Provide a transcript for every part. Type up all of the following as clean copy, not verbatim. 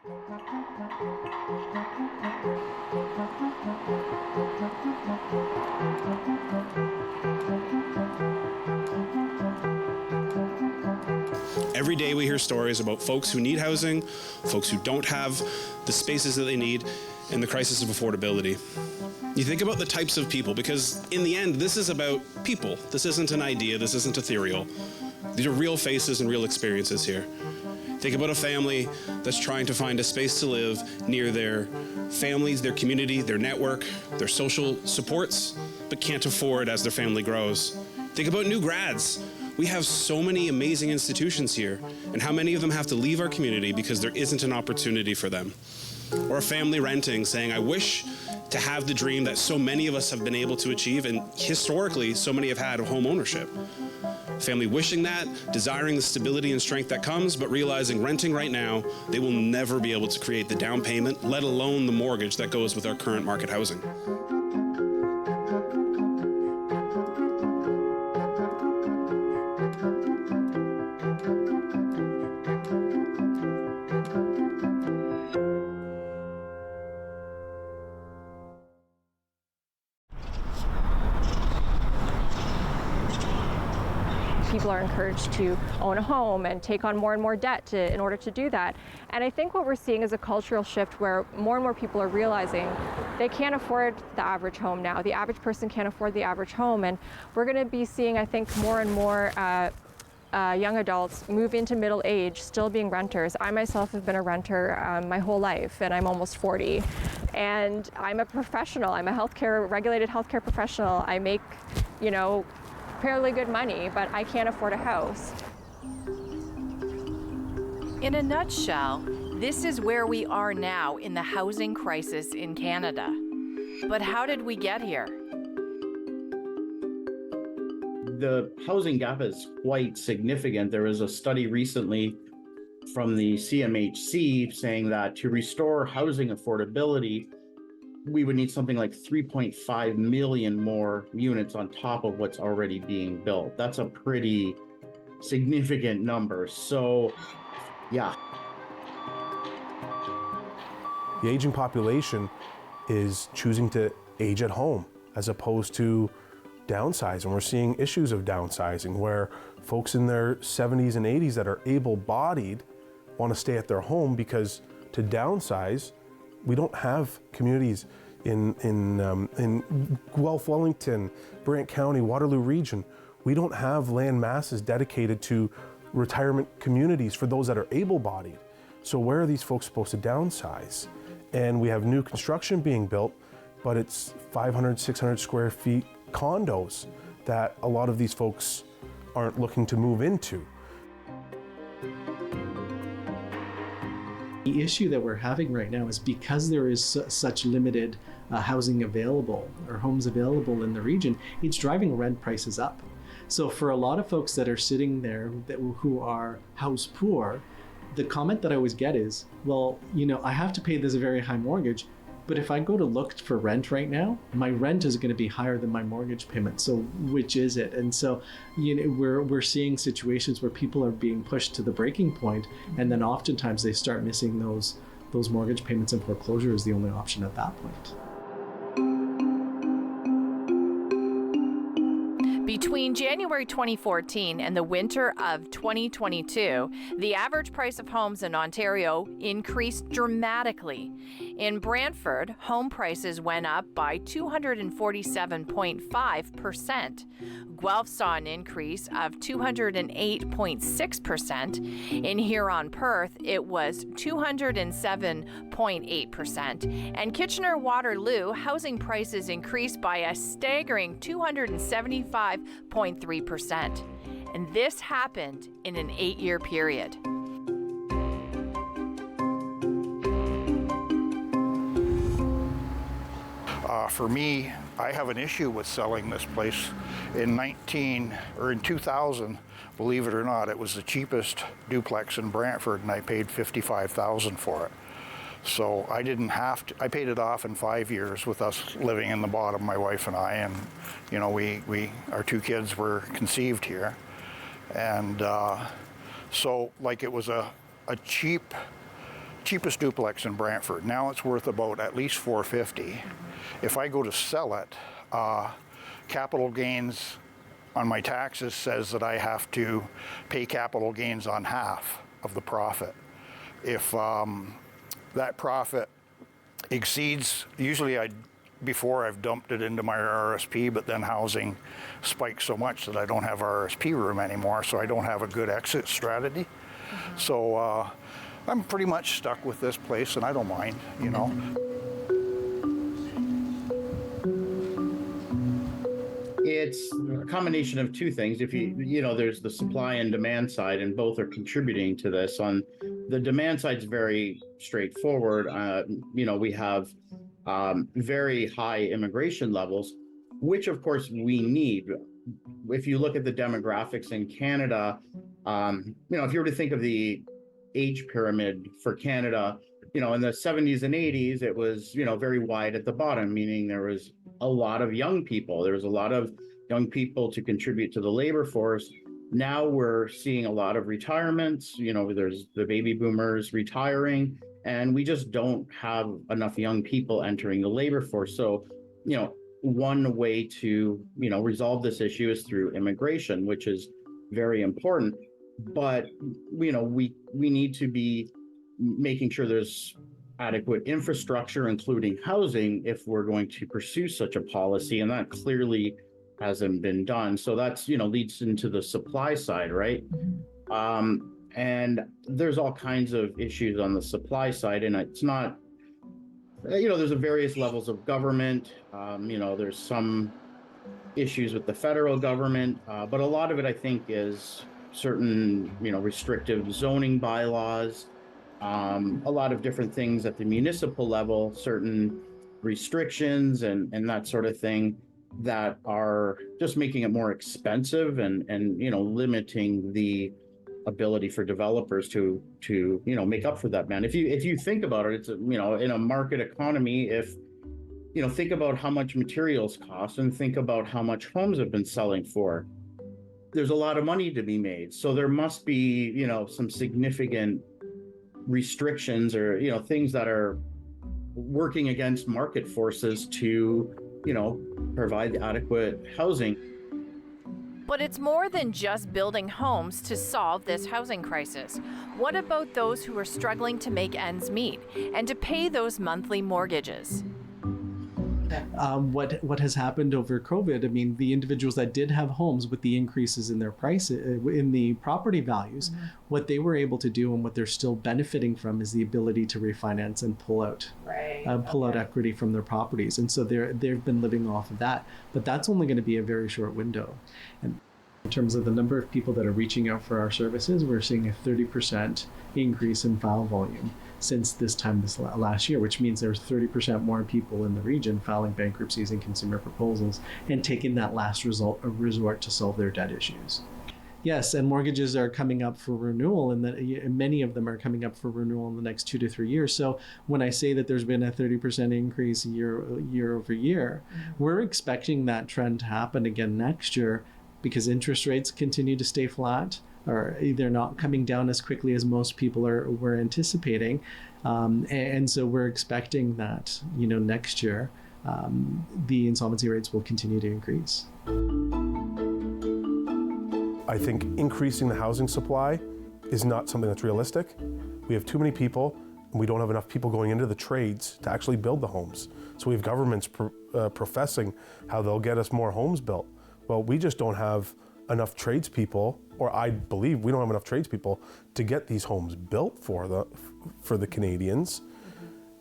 Every day we hear stories about folks who need housing, folks who don't have the spaces that they need, and the crisis of affordability. You think about the types of people, because in the end, this is about people. This isn't an idea, this isn't ethereal. These are real faces and real experiences here. Think about a family that's trying to find a space to live near their families, their community, their network, their social supports, but can't afford as their family grows. Think about new grads. We have so many amazing institutions here, and how many of them have to leave our community because there isn't an opportunity for them. Or a family renting saying, I wish to have the dream that so many of us have been able to achieve, and historically so many have had of home ownership. Family wishing that, desiring the stability and strength that comes, but realizing renting right now, they will never be able to create the down payment, let alone the mortgage that goes with our current market housing. People are encouraged to own a home and take on more and more debt in order to do that. And I think what we're seeing is a cultural shift where more and more people are realizing they can't afford the average home now. The average person can't afford the average home. And we're going to be seeing, I think, more and more young adults move into middle age still being renters. I myself have been a renter my whole life, and I'm almost 40. And I'm a professional. I'm a regulated healthcare professional. I make, fairly good money, but I can't afford a house. In a nutshell, this is where we are now in the housing crisis in Canada. But how did we get here? The housing gap is quite significant. There was a study recently from the CMHC saying that to restore housing affordability, we would need something like 3.5 million more units on top of what's already being built. That's a pretty significant number. So, yeah. The aging population is choosing to age at home as opposed to downsize. And we're seeing issues of downsizing where folks in their 70s and 80s that are able-bodied want to stay at their home because to downsize, we don't have communities in Guelph, Wellington, Brant County, Waterloo region. We don't have land masses dedicated to retirement communities for those that are able-bodied. So where are these folks supposed to downsize? And we have new construction being built, but it's 500, 600 square feet condos that a lot of these folks aren't looking to move into. The issue that we're having right now is because there is such limited housing available or homes available in the region, it's driving rent prices up. So for a lot of folks that are sitting there who are house poor, the comment that I always get is, well, I have to pay this very high mortgage, but if I go to look for rent right now, my rent is going to be higher than my mortgage payment. So which is it? And so we're seeing situations where people are being pushed to the breaking point, and then oftentimes they start missing those mortgage payments, and foreclosure is the only option at that point. Between January 2014 and the winter of 2022, the average price of homes in Ontario increased dramatically. In Brantford, home prices went up by 247.5%. Guelph saw an increase of 208.6%. In Huron-Perth, it was 207.8%. And Kitchener-Waterloo, housing prices increased by a staggering 275.3%. And this happened in an 8-year period. For me, I have an issue with selling this place. In 2000, believe it or not, it was the cheapest duplex in Brantford, and I paid $55,000 for it. So I didn't have to. I paid it off in 5 years with us living in the bottom, my wife and I, and our 2 kids were conceived here, and so it was a cheap cheapest duplex in Brantford. Now it's worth about at least $450. If I go to sell it, capital gains on my taxes says that I have to pay capital gains on half of the profit. If that profit exceeds, usually before I've dumped it into my RSP, but then housing spikes so much that I don't have RSP room anymore, so I don't have a good exit strategy. So I'm pretty much stuck with this place, and I don't mind, you know. It's a combination of two things. If you know, there's the supply and demand side, and both are contributing to this. On the demand side, is very straightforward. You know, we have very high immigration levels, which of course we need. If you look at the demographics in Canada, you know, if you were to think of the age pyramid for Canada, you know, in the 70s and 80s, it was, you know, very wide at the bottom, meaning there was a lot of young people. There was a lot of young people to contribute to the labor force. Now we're seeing a lot of retirements. You know, there's the baby boomers retiring, and we just don't have enough young people entering the labor force. So, you know, one way to, you know, resolve this issue is through immigration, which is very important. But, you know, we need to be making sure there's adequate infrastructure, including housing, if we're going to pursue such a policy, and that clearly hasn't been done. So that's, you know, leads into the supply side, right? And there's all kinds of issues on the supply side, and it's not, you know, there's various levels of government. You know, there's some issues with the federal government, but a lot of it, I think, is certain, you know, restrictive zoning bylaws, a lot of different things at the municipal level, certain restrictions and that sort of thing that are just making it more expensive and you know, limiting the ability for developers to you know, make up for that demand. If you think about it, it's, you know, in a market economy, if you know, think about how much materials cost and think about how much homes have been selling for. There's a lot of money to be made. So there must be, you know, some significant restrictions or, you know, things that are working against market forces to, you know, provide adequate housing. But it's more than just building homes to solve this housing crisis. What about those who are struggling to make ends meet and to pay those monthly mortgages? What has happened over COVID, I mean, the individuals that did have homes with the increases in their price, in the property values, what they were able to do and what they're still benefiting from is the ability to refinance and pull out equity from their properties. And so they've been living off of that. But that's only going to be a very short window. And in terms of the number of people that are reaching out for our services, we're seeing a 30% increase in file volume since this time last year, which means there's 30% more people in the region filing bankruptcies and consumer proposals and taking that last resort to solve their debt issues. Yes, and mortgages are coming up for renewal, and many of them are coming up for renewal in the next 2 to 3 years. So when I say that there's been a 30% increase year over year, we're expecting that trend to happen again next year because interest rates continue to stay flat, or they're not coming down as quickly as most people were anticipating. And so we're expecting that, you know, next year, the insolvency rates will continue to increase. I think increasing the housing supply is not something that's realistic. We have too many people, and we don't have enough people going into the trades to actually build the homes. So we have governments professing how they'll get us more homes built. Well, we just don't have enough tradespeople, or I believe we don't have enough tradespeople to get these homes built for the Canadians.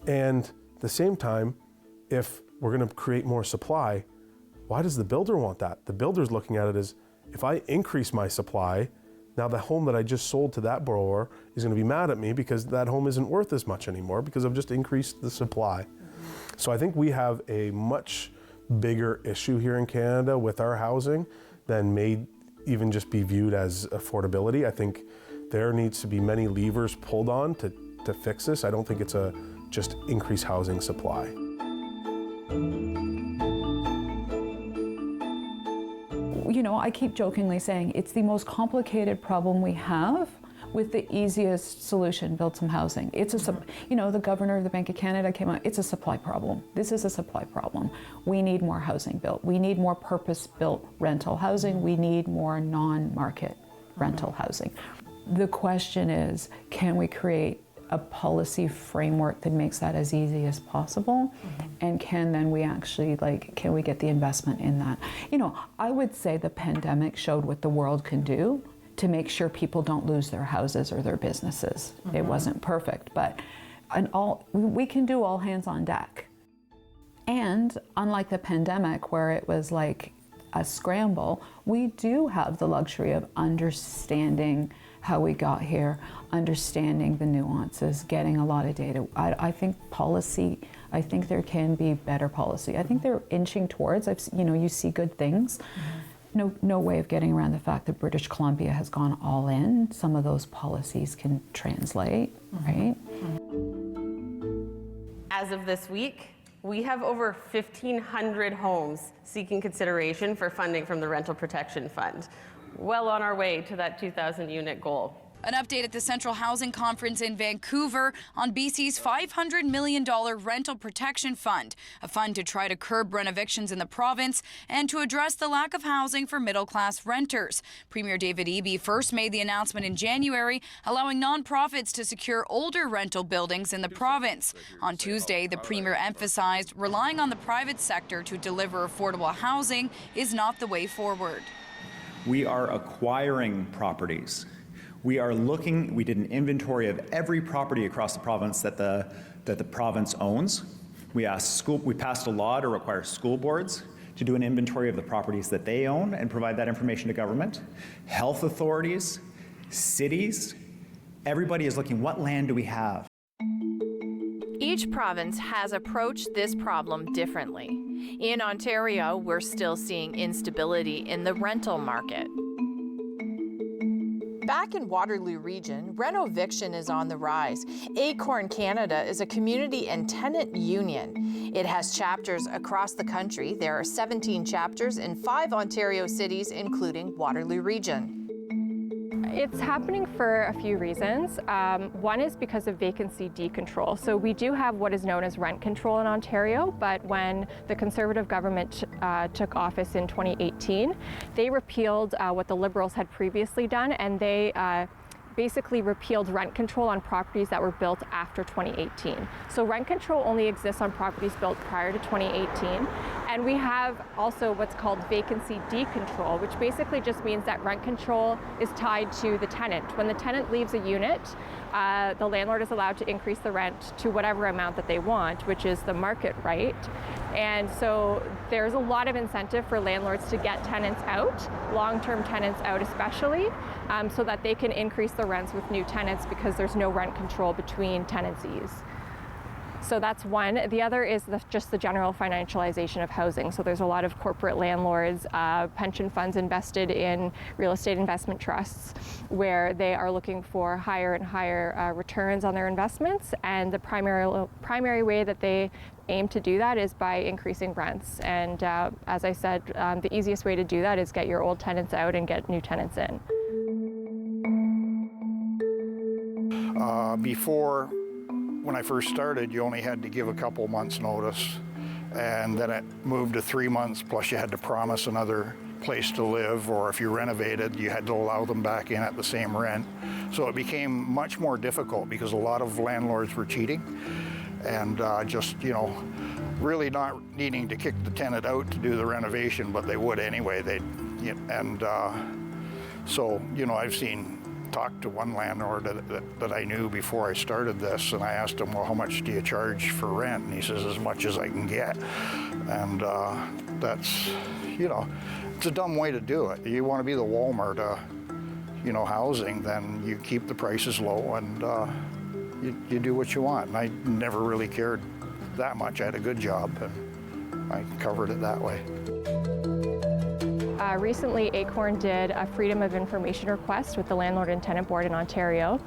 And at the same time, if we're going to create more supply, why does the builder want that? The builder's looking at it as, if I increase my supply, now the home that I just sold to that borrower is going to be mad at me because that home isn't worth as much anymore because I've just increased the supply. So I think we have a much bigger issue here in Canada with our housing than may even just be viewed as affordability. I think there needs to be many levers pulled on to fix this. I don't think it's a just increase housing supply. You know, I keep jokingly saying it's the most complicated problem we have with the easiest solution, build some housing. It's the governor of the Bank of Canada came out, it's a supply problem. This is a supply problem. We need more housing built. We need more purpose-built rental housing. We need more non-market rental housing. The question is, can we create a policy framework that makes that as easy as possible? And can we actually, can we get the investment in that? I would say the pandemic showed what the world can do to make sure people don't lose their houses or their businesses. It wasn't perfect, but we can do all hands on deck. And unlike the pandemic where it was like a scramble, we do have the luxury of understanding how we got here, understanding the nuances, getting a lot of data. I think there can be better policy. I think they're inching towards, you see good things. No way of getting around the fact that British Columbia has gone all in. Some of those policies can translate, right? As of this week, we have over 1,500 homes seeking consideration for funding from the Rental Protection Fund. Well on our way to that 2,000 unit goal. An update at the Central Housing Conference in Vancouver on BC's $500 million Rental Protection Fund, a fund to try to curb rent evictions in the province and to address the lack of housing for middle-class renters. Premier David Eby first made the announcement in January, allowing nonprofits to secure older rental buildings in the province. On Tuesday, the Premier emphasized relying on the private sector to deliver affordable housing is not the way forward. We are acquiring properties. We did an inventory of every property across the province that the province owns. We passed a law to require school boards to do an inventory of the properties that they own and provide that information to government. Health authorities, cities, everybody is looking, what land do we have? Each province has approached this problem differently. In Ontario, we're still seeing instability in the rental market. Back in Waterloo Region, reno-eviction is on the rise. Acorn Canada is a community and tenant union. It has chapters across the country. There are 17 chapters in 5 Ontario cities, including Waterloo Region. It's happening for a few reasons. One is because of vacancy decontrol. So we do have what is known as rent control in Ontario, but when the Conservative government took office in 2018, they repealed what the Liberals had previously done, and they basically repealed rent control on properties that were built after 2018. So rent control only exists on properties built prior to 2018. And we have also what's called vacancy decontrol, which basically just means that rent control is tied to the tenant. When the tenant leaves a unit, the landlord is allowed to increase the rent to whatever amount that they want, which is the market rate. And so there's a lot of incentive for landlords to get tenants out, long-term tenants out especially, so that they can increase the rents with new tenants because there's no rent control between tenancies. So that's one. The other is just the general financialization of housing. So there's a lot of corporate landlords, pension funds invested in real estate investment trusts where they are looking for higher and higher returns on their investments. And the primary way that they aim to do that is by increasing rents. And as I said, the easiest way to do that is get your old tenants out and get new tenants in. Before, when I first started, you only had to give a couple months' notice, and then it moved to 3 months, plus you had to promise another place to live, or if you renovated, you had to allow them back in at the same rent. So it became much more difficult because a lot of landlords were cheating and really not needing to kick the tenant out to do the renovation, but they would anyway. I've talked to one landlord that I knew before I started this, and I asked him, well, how much do you charge for rent? And he says, as much as I can get. And that's, it's a dumb way to do it. You want to be the Walmart housing, then you keep the prices low and you do what you want. And I never really cared that much. I had a good job and I covered it that way. recently Acorn did a Freedom of Information request with the Landlord and Tenant Board in Ontario.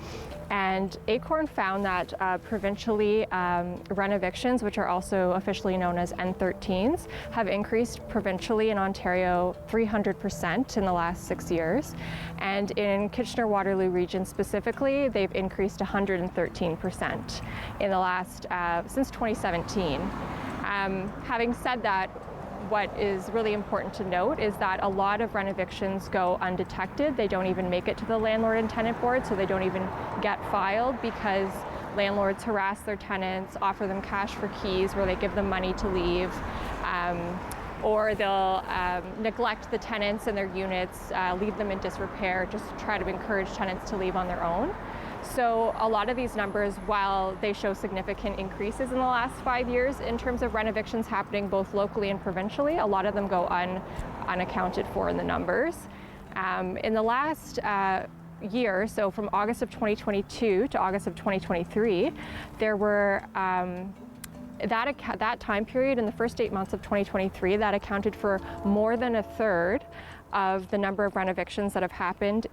And Acorn found that provincially rent evictions, which are also officially known as N13s, have increased provincially in Ontario 300% in the last 6 years. And in Kitchener-Waterloo region specifically, they've increased 113% in the last, since 2017. Having said that, what is really important to note is that a lot of rent evictions go undetected. They don't even make it to the Landlord and Tenant Board, so they don't even get filed because landlords harass their tenants, offer them cash for keys where they give them money to leave, or they'll neglect the tenants and their units, leave them in disrepair, just try to encourage tenants to leave on their own. So a lot of these numbers, while they show significant increases in the last 5 years in terms of rent evictions happening both locally and provincially, a lot of them go unaccounted for in the numbers. In the last year, so from August of 2022 to August of 2023, there were that time period in the first 8 months of 2023, that accounted for more than a third of the number of rent evictions that have happened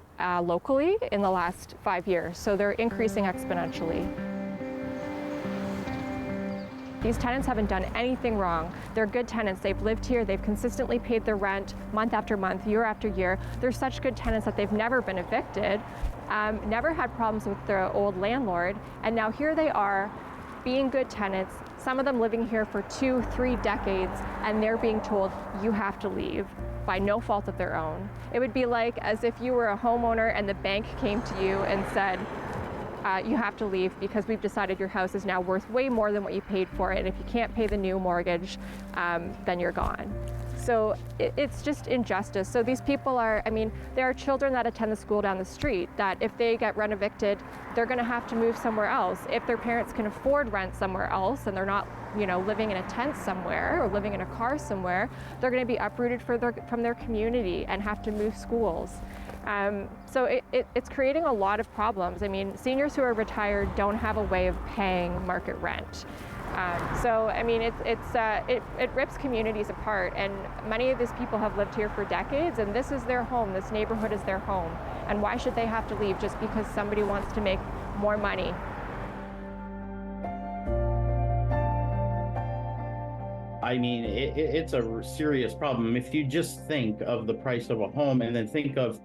locally in the last 5 years. So they're increasing exponentially. These tenants haven't done anything wrong. They're good tenants. They've lived here. They've consistently paid their rent month after month, year after year. They're such good tenants that they've never been evicted, never had problems with their old landlord, and now here they are being good tenants, some of them living here for 2-3 decades, and they're being told, you have to leave by no fault of their own. It would be like as if you were a homeowner and the bank came to you and said, you have to leave because we've decided your house is now worth way more than what you paid for it, and if you can't pay the new mortgage, then you're gone. So it's just injustice. So these people are, I mean, there are children that attend the school down the street that if they get rent evicted, they're gonna have to move somewhere else. If their parents can afford rent somewhere else and they're not, you know, living in a tent somewhere or living in a car somewhere, they're gonna be uprooted from their community and have to move schools. So it's creating a lot of problems. I mean, seniors who are retired don't have a way of paying market rent. So I mean, it rips communities apart, and many of these people have lived here for decades, and this is their home. This neighborhood is their home, and why should they have to leave just because somebody wants to make more money? I mean, it's a serious problem. If you just think of the price of a home and then think of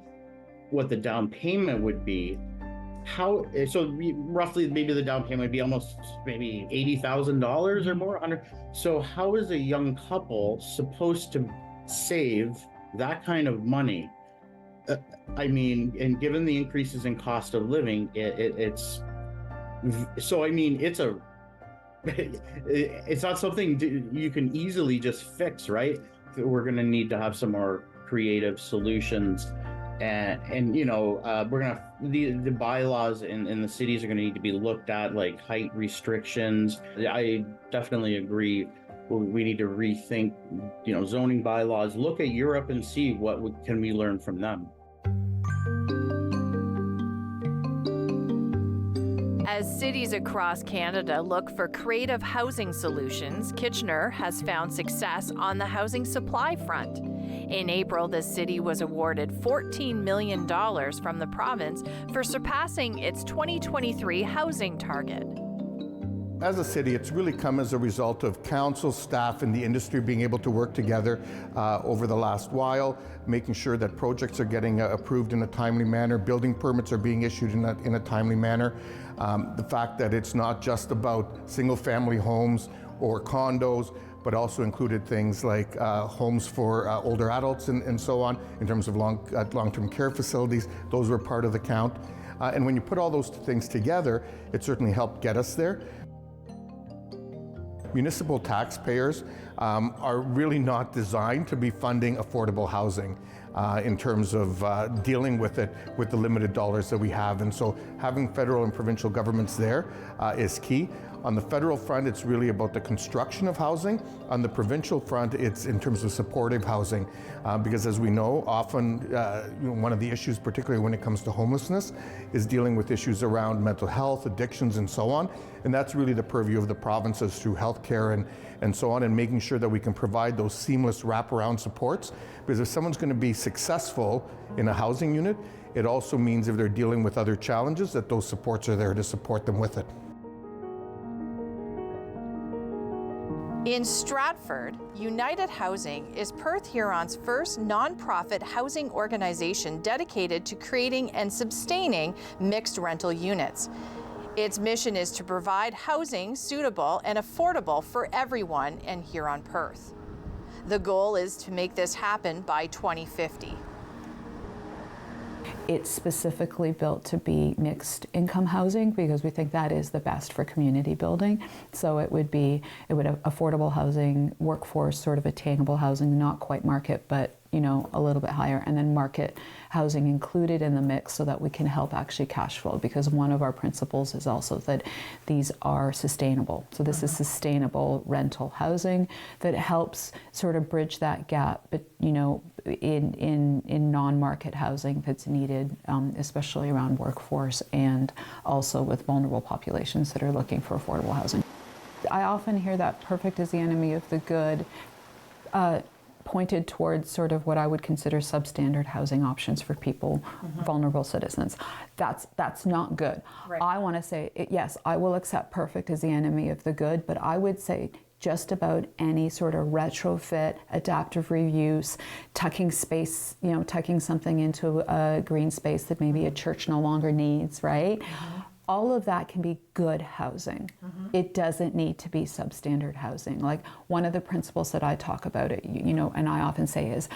what the down payment would be, roughly maybe the down payment would be almost maybe $80,000 or more. So how is a young couple supposed to save that kind of money? I mean, and given the increases in cost of living, it's not something you can easily just fix, right? We're going to need to have some more creative solutions. And you know, the bylaws in the cities are going to need to be looked at, like height restrictions. I definitely agree. We need to rethink, you know, zoning bylaws. Look at Europe and see what can we learn from them. As cities across Canada look for creative housing solutions, Kitchener has found success on the housing supply front. In April, the city was awarded $14 million from the province for surpassing its 2023 housing target. As a city, it's really come as a result of council, staff, and the industry being able to work together over the last while, making sure that projects are getting approved in a timely manner, building permits are being issued in a timely manner. The fact that it's not just about single-family homes or condos, but also included things like homes for older adults and so on, in terms of long-term care facilities. Those were part of the count. And when you put all those things together, it certainly helped get us there. Municipal taxpayers are really not designed to be funding affordable housing. in terms of dealing with it with the limited dollars that we have. And so having federal and provincial governments there is key. On the federal front, it's really about the construction of housing. On the provincial front, it's in terms of supportive housing, because as we know, often one of the issues, particularly when it comes to homelessness, is dealing with issues around mental health, addictions, and so on. And that's really the purview of the provinces through healthcare and so on, and making sure that we can provide those seamless wraparound supports. Because if someone's going to be successful in a housing unit, it also means if they're dealing with other challenges, that those supports are there to support them with it. In Stratford, United Housing is Perth Huron's first nonprofit housing organization dedicated to creating and sustaining mixed rental units. Its mission is to provide housing suitable and affordable for everyone in Huron-Perth. The goal is to make this happen by 2050. It's specifically built to be mixed income housing because we think that is the best for community building. So it would have affordable housing, workforce sort of attainable housing, not quite market, but a little bit higher, and then market housing included in the mix so that we can help actually cash flow, because one of our principles is also that these are sustainable. So this is sustainable rental housing that helps sort of bridge that gap, but in non-market housing that's needed, especially around workforce and also with vulnerable populations that are looking for affordable housing. I often hear that perfect is the enemy of the good, pointed towards sort of what I would consider substandard housing options for people, vulnerable citizens. That's not good. Right. I want to say, yes, I will accept perfect as the enemy of the good, but I would say just about any sort of retrofit, adaptive reuse, tucking space, tucking something into a green space that maybe a church no longer needs, right? All of that can be good housing. It doesn't need to be substandard housing. Like one of the principles that I talk about, and I often say is,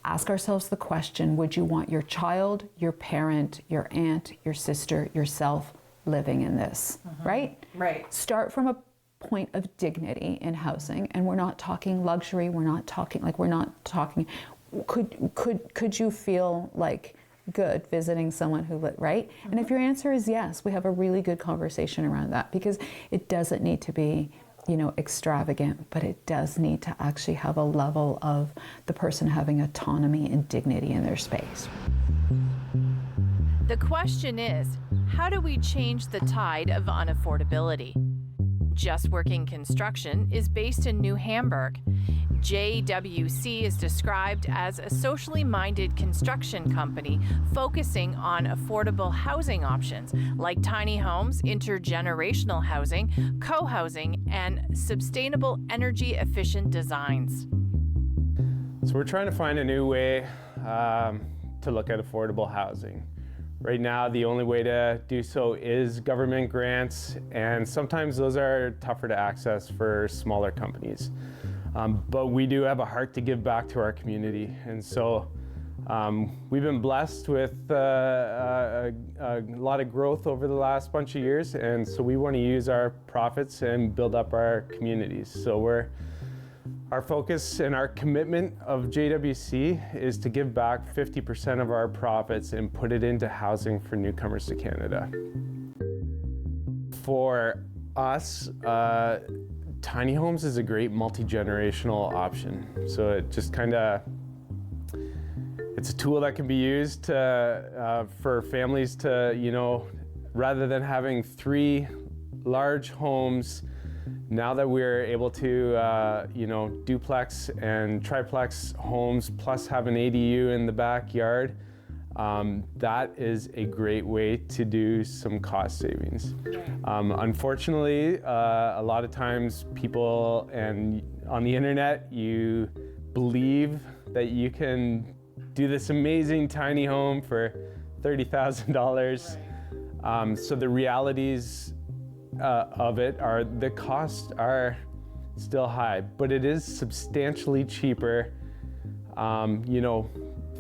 ask ourselves the question, would you want your child, your parent, your aunt, your sister, yourself living in this, right? Right. Start from a point of dignity in housing, and we're not talking luxury, we're not talking, could you feel like good visiting someone who right? And if your answer is yes, we have a really good conversation around that, because it doesn't need to be extravagant, but it does need to actually have a level of the person having autonomy and dignity in their space. The question is, how do we change the tide of unaffordability? Just Working Construction is based in New Hamburg. JWC is described as a socially minded construction company focusing on affordable housing options like tiny homes, intergenerational housing, co-housing, and sustainable energy efficient designs. So we're trying to find a new way to look at affordable housing. Right now, the only way to do so is government grants, and sometimes those are tougher to access for smaller companies. But we do have a heart to give back to our community, and so we've been blessed with a lot of growth over the last bunch of years, and so we want to use our profits and build up our communities. So our focus and our commitment of JWC is to give back 50% of our profits and put it into housing for newcomers to Canada. For us, tiny homes is a great multi-generational option. So it just it's a tool that can be used for families to, rather than having 3 large homes, now that we're able to, duplex and triplex homes plus have an ADU in the backyard, that is a great way to do some cost savings. Unfortunately, a lot of times people on the internet, you believe that you can do this amazing tiny home for $30,000. So the realities of it are the costs are still high, but it is substantially cheaper,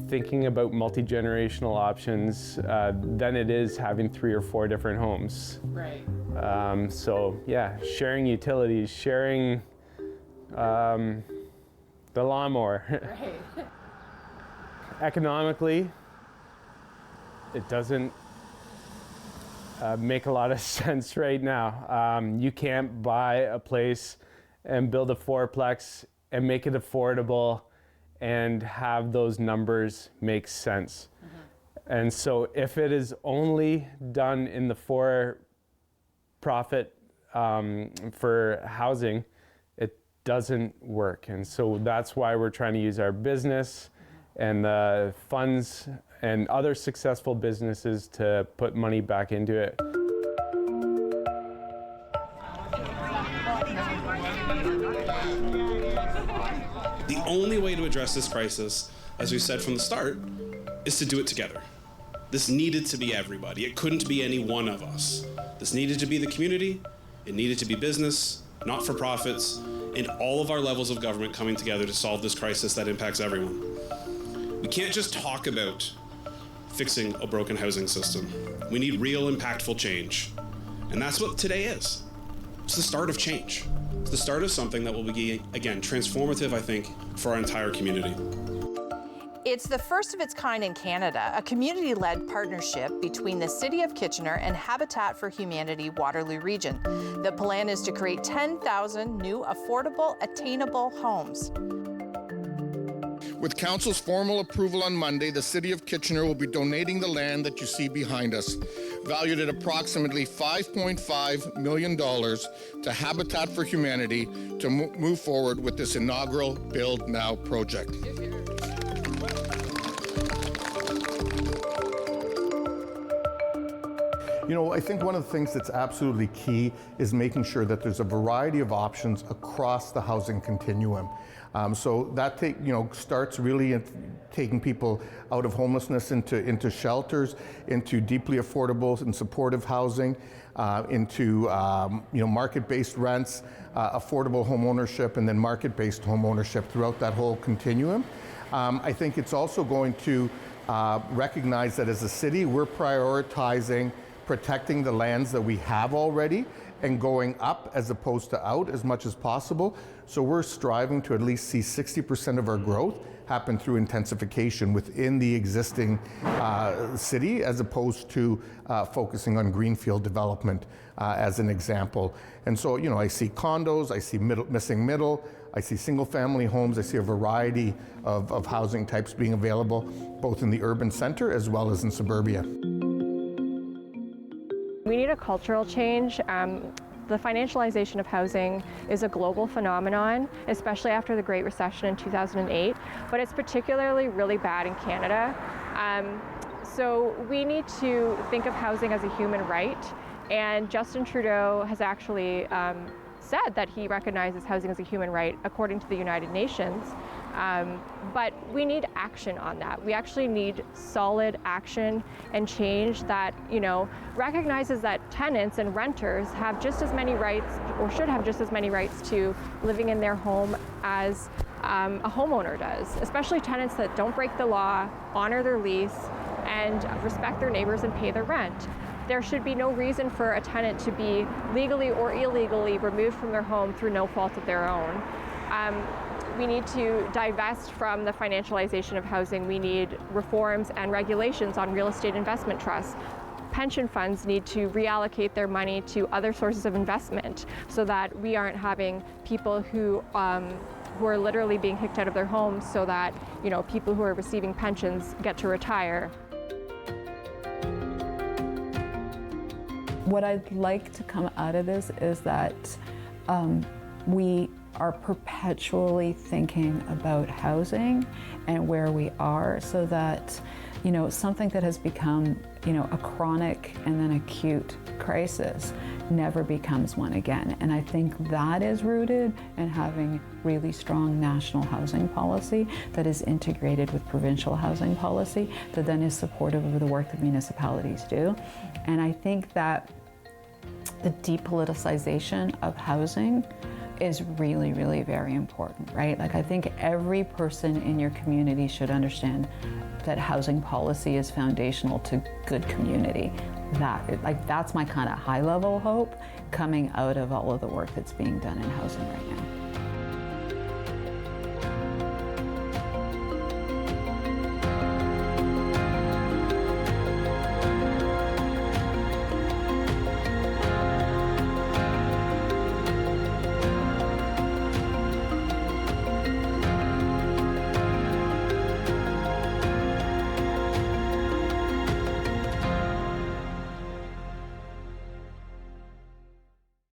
thinking about multi-generational options than it is having 3 or 4 different homes. Right. So yeah, sharing utilities, sharing the lawnmower. Right. economically, it doesn't make a lot of sense right now. You can't buy a place and build a fourplex and make it affordable and have those numbers make sense. And so if it is only done in the for-profit for housing, it doesn't work. And so that's why we're trying to use our business and the funds and other successful businesses to put money back into it. The only way to address this crisis, as we said from the start, is to do it together. This needed to be everybody. It couldn't be any one of us. This needed to be the community, it needed to be business, not-for-profits, and all of our levels of government coming together to solve this crisis that impacts everyone. We can't just talk about fixing a broken housing system. We need real impactful change. And that's what today is. It's the start of change. It's the start of something that will be, again, transformative, I think, for our entire community. It's the first of its kind in Canada, a community-led partnership between the City of Kitchener and Habitat for Humanity Waterloo Region. The plan is to create 10,000 new affordable, attainable homes. With Council's formal approval on Monday, the City of Kitchener will be donating the land that you see behind us, valued at approximately $5.5 million, to Habitat for Humanity to move forward with this inaugural Build Now project. You know, I think one of the things that's absolutely key is making sure that there's a variety of options across the housing continuum. So that starts really at taking people out of homelessness into shelters, into deeply affordable and supportive housing, into market-based rents, affordable home ownership, and then market-based home ownership throughout that whole continuum. I think it's also going to recognize that as a city, we're prioritizing protecting the lands that we have already and going up as opposed to out as much as possible. So we're striving to at least see 60% of our growth happen through intensification within the existing city, as opposed to focusing on greenfield development as an example. And so, I see condos, I see missing middle, I see single family homes, I see a variety of housing types being available, both in the urban center as well as in suburbia. We need a cultural change. The financialization of housing is a global phenomenon, especially after the Great Recession in 2008, but it's particularly really bad in Canada. So we need to think of housing as a human right, and Justin Trudeau has actually said that he recognizes housing as a human right according to the United Nations. But we need action on that. We actually need solid action and change that, recognizes that tenants and renters have just as many rights, or should have just as many rights, to living in their home as a homeowner does, especially tenants that don't break the law, honor their lease, and respect their neighbors and pay their rent. There should be no reason for a tenant to be legally or illegally removed from their home through no fault of their own. We need to divest from the financialization of housing. We need reforms and regulations on real estate investment trusts. Pension funds need to reallocate their money to other sources of investment so that we aren't having people who are literally being kicked out of their homes, so that people who are receiving pensions get to retire. What I'd like to come out of this is that we are perpetually thinking about housing and where we are, so that something that has become a chronic and then acute crisis never becomes one again. And I think that is rooted in having really strong national housing policy that is integrated with provincial housing policy that then is supportive of the work that municipalities do. And I think that the depoliticization of housing is really, really very important, right? I think every person in your community should understand that housing policy is foundational to good community. That's my kind of high-level hope coming out of all of the work that's being done in housing right now.